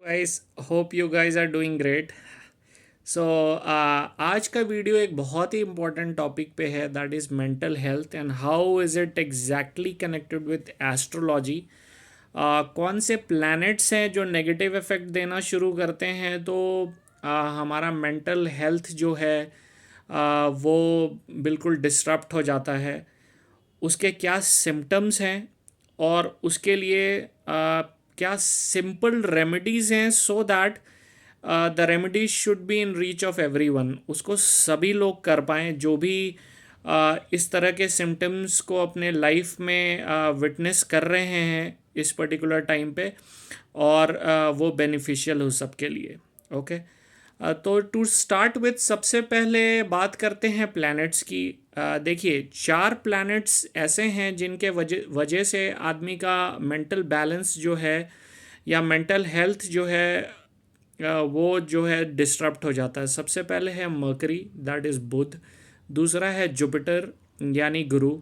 Guys, hope you guys are doing great. So आज का video एक बहुत ही इम्पोर्टेंट टॉपिक पे है, that is mental health and how is it exactly connected with astrology. कौन से प्लैनेट्स हैं जो नेगेटिव इफेक्ट देना शुरू करते हैं तो हमारा मेंटल हेल्थ जो है वो बिल्कुल डिसरप्ट हो जाता है। उसके क्या सिम्टम्स हैं और उसके लिए क्या सिंपल रेमेडीज़ हैं so that the remedies should be in reach of everyone, उसको सभी लोग कर पाएँ जो भी इस तरह के सिम्टम्स को अपने लाइफ में विटनेस कर रहे हैं इस पर्टिकुलर टाइम पे, और वो बेनिफिशियल हो सबके लिए। ओके। तो टू स्टार्ट विथ सबसे पहले बात करते हैं प्लैनेट्स की। देखिए, चार प्लैनेट्स ऐसे हैं जिनके वजह वजह से आदमी का मेंटल बैलेंस जो है या मेंटल हेल्थ जो है वो जो है डिस्टर्ब हो जाता है। सबसे पहले है मर्करी, दैट इज़ बुध। दूसरा है जुपिटर यानी गुरु।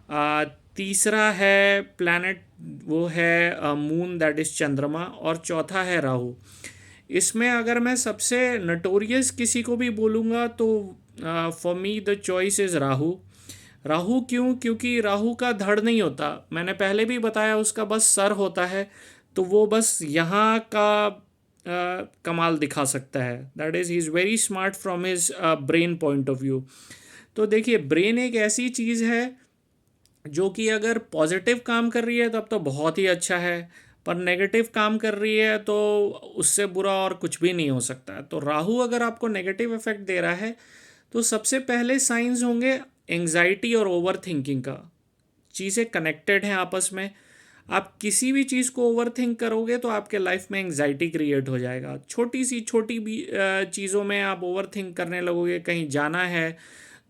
आ, तीसरा है प्लैनेट, वो है मून, दैट इज़ चंद्रमा। और चौथा है राहु। इसमें अगर मैं सबसे नटोरियस किसी को भी बोलूँगा तो for me the choice is Rahu. Rahu क्यों? क्योंकि राहु का धड़ नहीं होता, मैंने पहले भी बताया, उसका बस सर होता है। तो वो बस यहाँ का कमाल दिखा सकता है, that is he is very smart from his brain point of view. तो देखिए, ब्रेन एक ऐसी चीज़ है जो कि अगर पॉजिटिव काम कर रही है तब तो बहुत ही अच्छा है, पर नेगेटिव काम कर रही है तो उससे बुरा और कुछ भी नहीं हो सकता है। तो राहु अगर आपको नेगेटिव इफेक्ट दे रहा है तो सबसे पहले साइंस होंगे एंजाइटी और ओवर थिंकिंग का। चीज़ें कनेक्टेड हैं आपस में। आप किसी भी चीज़ को ओवर थिंक करोगे तो आपके लाइफ में एंजाइटी क्रिएट हो जाएगा। छोटी सी छोटी भी चीज़ों में आप ओवर थिंक करने लगोगे। कहीं जाना है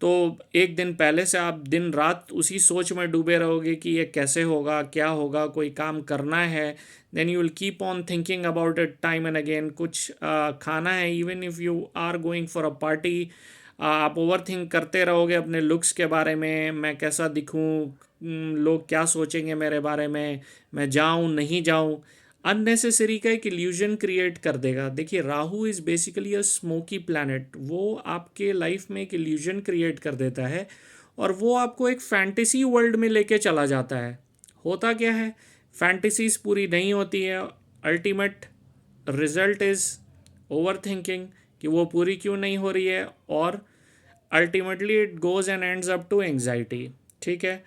तो एक दिन पहले से आप दिन रात उसी सोच में डूबे रहोगे कि ये कैसे होगा, क्या होगा। कोई काम करना है, then you will keep on thinking about it time and again. कुछ खाना है, even if you are going for a party, आप ओवर थिंक करते रहोगे अपने लुक्स के बारे में, मैं कैसा दिखूं, लोग क्या सोचेंगे मेरे बारे में, मैं जाऊं नहीं जाऊं। अननेसेसरी का एक इल्यूजन क्रिएट कर देगा। देखिए, Rahu is basically a smoky planet. वो आपके लाइफ में एक इल्यूजन क्रिएट कर देता है और वो आपको एक फैंटेसी वर्ल्ड में लेके चला जाता है। होता क्या है, फैंटेसीज पूरी नहीं होती है, ultimate result is overthinking कि वो पूरी क्यों नहीं हो रही है, और ultimately it goes and ends up to anxiety. ठीक है।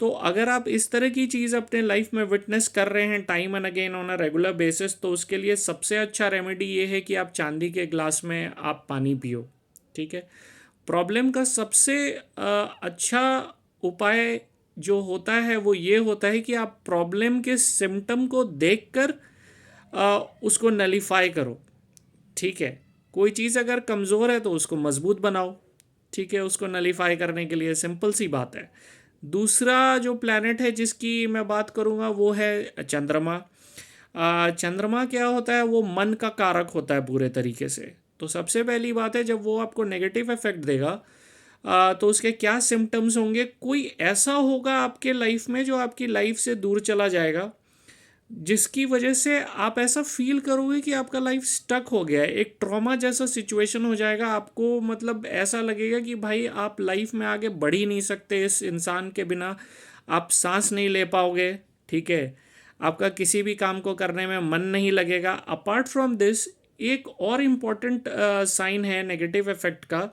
तो अगर आप इस तरह की चीज़ अपने लाइफ में विटनेस कर रहे हैं time and again on a regular basis, तो उसके लिए सबसे अच्छा रेमेडी ये है कि आप चांदी के ग्लास में आप पानी पियो। ठीक है। प्रॉब्लम का सबसे अच्छा उपाय जो होता है वो ये होता है कि आप प्रॉब्लम के सिम्टम को देखकर उसको नलीफाई करो। ठीक है। कोई चीज़ अगर कमज़ोर है तो उसको मजबूत बनाओ। ठीक है। उसको नलीफाई करने के लिए सिंपल सी बात है। दूसरा जो प्लैनेट है जिसकी मैं बात करूँगा वो है चंद्रमा। चंद्रमा क्या होता है, वो मन का कारक होता है पूरे तरीके से। तो सबसे पहली बात है, जब वो आपको नेगेटिव इफेक्ट देगा तो उसके क्या सिम्टम्स होंगे। कोई ऐसा होगा आपके लाइफ में जो आपकी लाइफ से दूर चला जाएगा, जिसकी वजह से आप ऐसा फील करोगे कि आपका लाइफ स्टक हो गया है। एक ट्रॉमा जैसा सिचुएशन हो जाएगा आपको, मतलब ऐसा लगेगा कि भाई आप लाइफ में आगे बढ़ ही नहीं सकते इस इंसान के बिना। आप सांस नहीं ले पाओगे। ठीक है। आपका किसी भी काम को करने में मन नहीं लगेगा। अपार्ट फ्रॉम दिस, एक और इम्पॉर्टेंट साइन है नेगेटिव इफेक्ट का,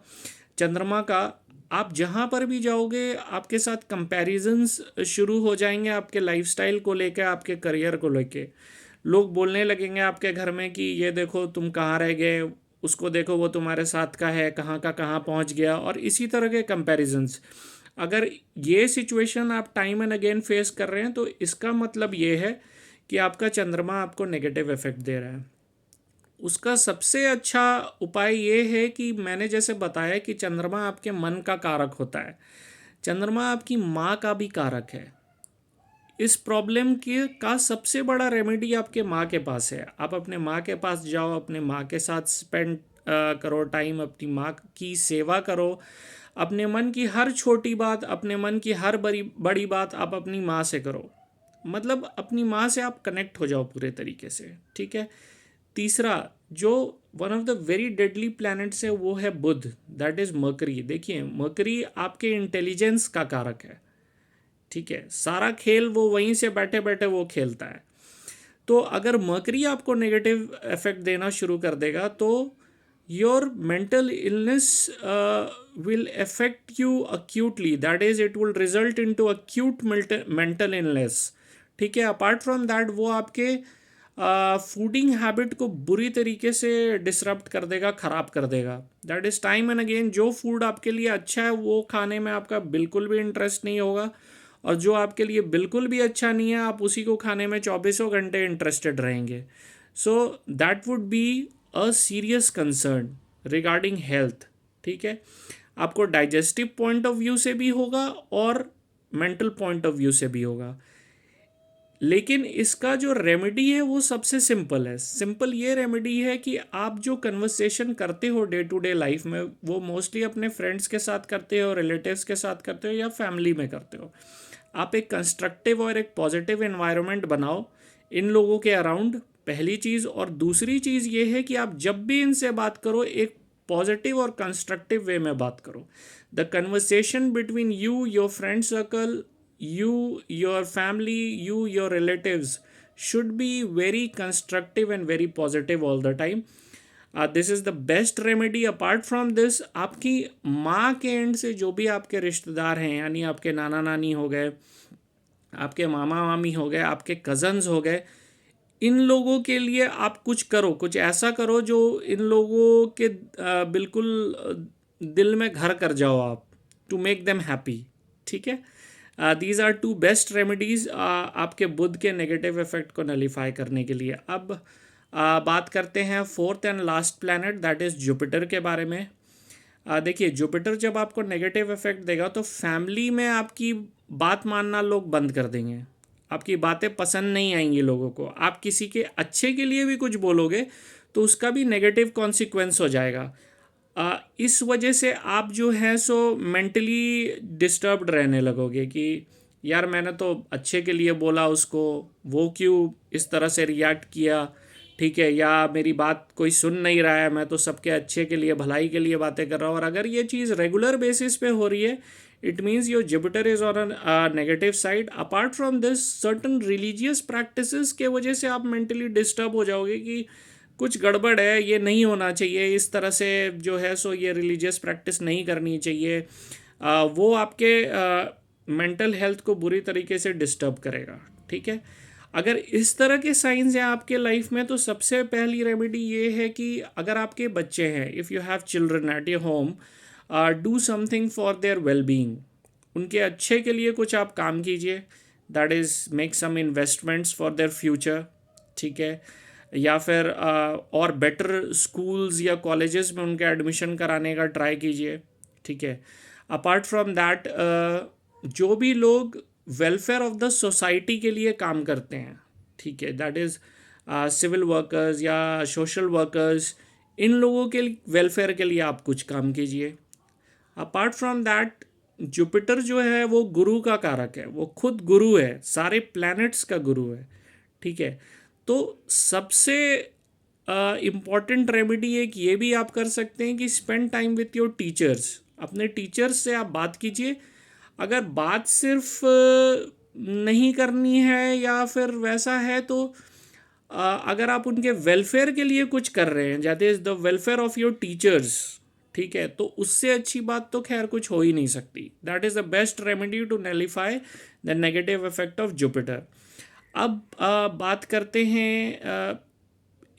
चंद्रमा का। आप जहाँ पर भी जाओगे आपके साथ कंपैरिजंस शुरू हो जाएंगे, आपके लाइफस्टाइल को लेकर, आपके करियर को लेके। लोग बोलने लगेंगे आपके घर में कि ये देखो तुम कहाँ रह गए, उसको देखो वो तुम्हारे साथ का है, कहाँ का कहाँ पहुँच गया, और इसी तरह के कंपैरिजंस। अगर ये सिचुएशन आप टाइम एंड अगेन फेस कर रहे हैं तो इसका मतलब ये है कि आपका चंद्रमा आपको नेगेटिव इफेक्ट दे रहा है। उसका सबसे अच्छा उपाय ये है कि मैंने जैसे बताया कि चंद्रमा आपके मन का कारक होता है, चंद्रमा आपकी माँ का भी कारक है। इस प्रॉब्लम के का सबसे बड़ा रेमेडी आपके माँ के पास है। आप अपने माँ के पास जाओ, अपने माँ के साथ स्पेंड करो टाइम, अपनी माँ की सेवा करो। अपने मन की हर छोटी बात, अपने मन की हर बड़ी बड़ी बात आप अपनी माँ से करो। मतलब अपनी माँ से आप कनेक्ट हो जाओ पूरे तरीके से। ठीक है। तीसरा जो one of the very deadly planets है वो है बुध, दैट इज मरकरी। देखिए मरकरी आपके इंटेलिजेंस का कारक है, ठीक है, सारा खेल वो वहीं से बैठे बैठे वो खेलता है। तो अगर मर्करी आपको नेगेटिव इफेक्ट देना शुरू कर देगा तो your mental illness will affect you acutely, that is it will result into acute mental illness, ठीक है। अपार्ट फ्रॉम दैट वो आपके फूडिंग हैबिट को बुरी तरीके से डिसरप्ट कर देगा, ख़राब कर देगा। That is time and again जो फूड आपके लिए अच्छा है वो खाने में आपका बिल्कुल भी इंटरेस्ट नहीं होगा, और जो आपके लिए बिल्कुल भी अच्छा नहीं है आप उसी को खाने में चौबीसों घंटे इंटरेस्टेड रहेंगे। So that would be a serious concern regarding health, ठीक है। आपको डाइजेस्टिव पॉइंट ऑफ व्यू से भी होगा और मेंटल पॉइंट ऑफ व्यू से भी होगा। लेकिन इसका जो रेमेडी है वो सबसे सिंपल है। सिंपल ये रेमेडी है कि आप जो कन्वर्सेशन करते हो डे टू डे लाइफ में वो मोस्टली अपने फ्रेंड्स के साथ करते हो, रिलेटिव्स के साथ करते हो या फैमिली में करते हो। आप एक कंस्ट्रक्टिव और एक पॉजिटिव एनवायरनमेंट बनाओ इन लोगों के अराउंड, पहली चीज़। और दूसरी चीज़ ये है कि आप जब भी इनसे बात करो एक पॉजिटिव और कंस्ट्रक्टिव वे में बात करो। The conversation between you, your friend circle, you, your family, you, your relatives should be very constructive and very positive all the time. This is the best remedy. Apart from this, आपकी माँ के and से जो भी आपके रिश्तेदार हैं, यानी आपके नाना नानी हो गए, आपके मामा मामी हो गए, आपके कज़न्स हो गए, इन लोगों के लिए आप कुछ करो, कुछ ऐसा करो जो इन लोगों के बिल्कुल दिल में घर कर जाओ आप, टू मेक देम हैप्पी, ठीक है। These are two best remedies आपके बुध के नेगेटिव इफेक्ट को नलीफाई करने के लिए। अब बात करते हैं fourth and last planet, that is Jupiter के बारे में। देखिए जुपिटर जब आपको नेगेटिव इफेक्ट देगा तो फैमिली में आपकी बात मानना लोग बंद कर देंगे, आपकी बातें पसंद नहीं आएंगी लोगों को। आप किसी के अच्छे के लिए भी कुछ बोलोगे तो उसका भी नेगेटिव कॉन्सिक्वेंस हो जाएगा। इस वजह से आप जो है सो मेंटली डिस्टर्ब्ड रहने लगोगे कि यार मैंने तो अच्छे के लिए बोला उसको, वो क्यों इस तरह से रिएक्ट किया, ठीक है, या मेरी बात कोई सुन नहीं रहा है, मैं तो सबके अच्छे के लिए भलाई के लिए बातें कर रहा हूँ। और अगर ये चीज़ रेगुलर बेसिस पे हो रही है it means your Jupiter is on a negative side. Apart from this certain religious practices के वजह से आप मेंटली डिस्टर्ब हो जाओगे कि कुछ गड़बड़ है, ये नहीं होना चाहिए, इस तरह से जो है सो ये रिलीजियस प्रैक्टिस नहीं करनी चाहिए। वो आपके मेंटल हेल्थ को बुरी तरीके से डिस्टर्ब करेगा, ठीक है। अगर इस तरह के साइंस हैं आपके लाइफ में तो सबसे पहली रेमेडी ये है कि अगर आपके बच्चे हैं, if you have children at your home, do something for their well being, उनके अच्छे के लिए कुछ आप काम कीजिए, that is make some investments for their future, ठीक है। या फिर और बेटर स्कूल्स या कॉलेजेस में उनके एडमिशन कराने का ट्राई कीजिए, ठीक है। अपार्ट फ्रॉम दैट जो भी लोग वेलफेयर ऑफ द सोसाइटी के लिए काम करते हैं, ठीक है, दैट इज़ सिविल वर्कर्स या सोशल वर्कर्स, इन लोगों के वेलफेयर के लिए आप कुछ काम कीजिए। अपार्ट फ्रॉम दैट जुपिटर जो है वो गुरु का कारक है, वो खुद गुरु है, सारे प्लैनेट्स का गुरु है, ठीक है। तो सबसे इम्पॉर्टेंट रेमेडी एक ये भी आप कर सकते हैं कि spend time with your teachers, अपने टीचर्स से आप बात कीजिए। अगर बात सिर्फ नहीं करनी है या फिर वैसा है तो अगर आप उनके वेलफेयर के लिए कुछ कर रहे हैं, that is the welfare of your teachers, ठीक है, तो उससे अच्छी बात तो खैर कुछ हो ही नहीं सकती। That is the best remedy to nullify the negative effect of Jupiter. अब बात करते हैं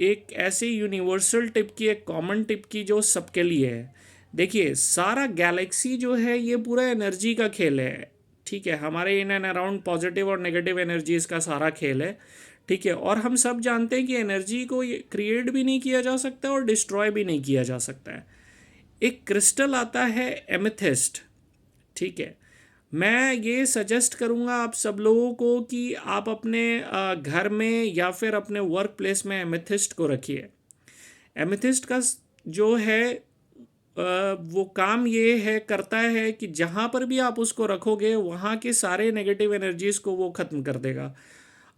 एक ऐसे यूनिवर्सल टिप की, एक कॉमन टिप की जो सबके लिए है। देखिए सारा गैलेक्सी जो है ये पूरा एनर्जी का खेल है, ठीक है, हमारे इन एंड अराउंड पॉजिटिव और नेगेटिव एनर्जीज का सारा खेल है, ठीक है। और हम सब जानते हैं कि एनर्जी को क्रिएट भी नहीं किया जा सकता और डिस्ट्रॉय भी नहीं किया जा सकता है। एक क्रिस्टल आता है एमेथिस्ट, ठीक है। मैं ये सजेस्ट करूँगा आप सब लोगों को कि आप अपने घर में या फिर अपने वर्क प्लेस में एमेथिस्ट को रखिए। एमेथिस्ट का जो है वो काम ये है करता है कि जहाँ पर भी आप उसको रखोगे वहाँ के सारे नेगेटिव एनर्जीज़ को वो ख़त्म कर देगा।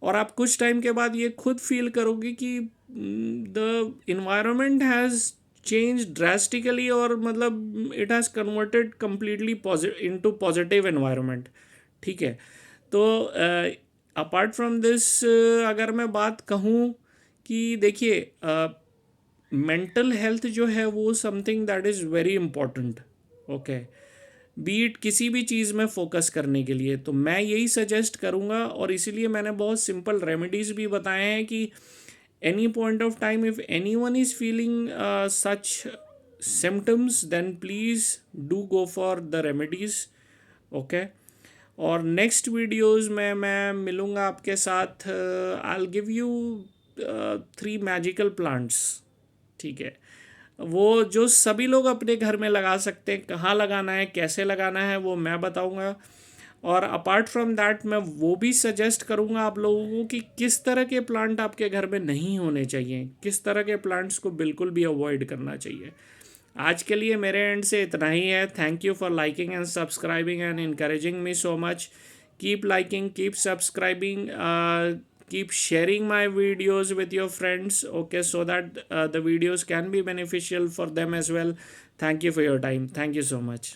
और आप कुछ टाइम के बाद ये खुद फील करोगे कि the environment has change drastically, और मतलब it has converted completely into positive environment. ठीक है। तो अपार्ट फ्रॉम दिस, अगर मैं बात कहूँ कि देखिए, मेंटल हेल्थ जो है वो something that is very important. Okay, बीट किसी भी चीज़ में फोकस करने के लिए तो मैं यही सजेस्ट करूँगा, और इसीलिए मैंने बहुत सिंपल रेमेडीज़ भी बताए हैं कि any point of time if any one is feeling such symptoms then please do go for the remedies. Okay. और नेक्स्ट वीडियोज़ में मैं मिलूँगा आपके साथ। I will give you 3 magical plants. ठीक है, वो जो सभी लोग अपने घर में लगा सकते हैं, कहाँ लगाना है, कैसे लगाना है, वो मैं बताऊंगा। और अपार्ट फ्रॉम दैट मैं वो भी सजेस्ट करूंगा आप लोगों को कि किस तरह के प्लांट आपके घर में नहीं होने चाहिए, किस तरह के प्लांट्स को बिल्कुल भी अवॉइड करना चाहिए। आज के लिए मेरे एंड से इतना ही है। Thank you for liking and subscribing and encouraging me so much. Keep liking, keep subscribing, keep sharing my videos with your friends, okay, so that the videos can be beneficial for them as well. Thank you for your time. Thank you so much.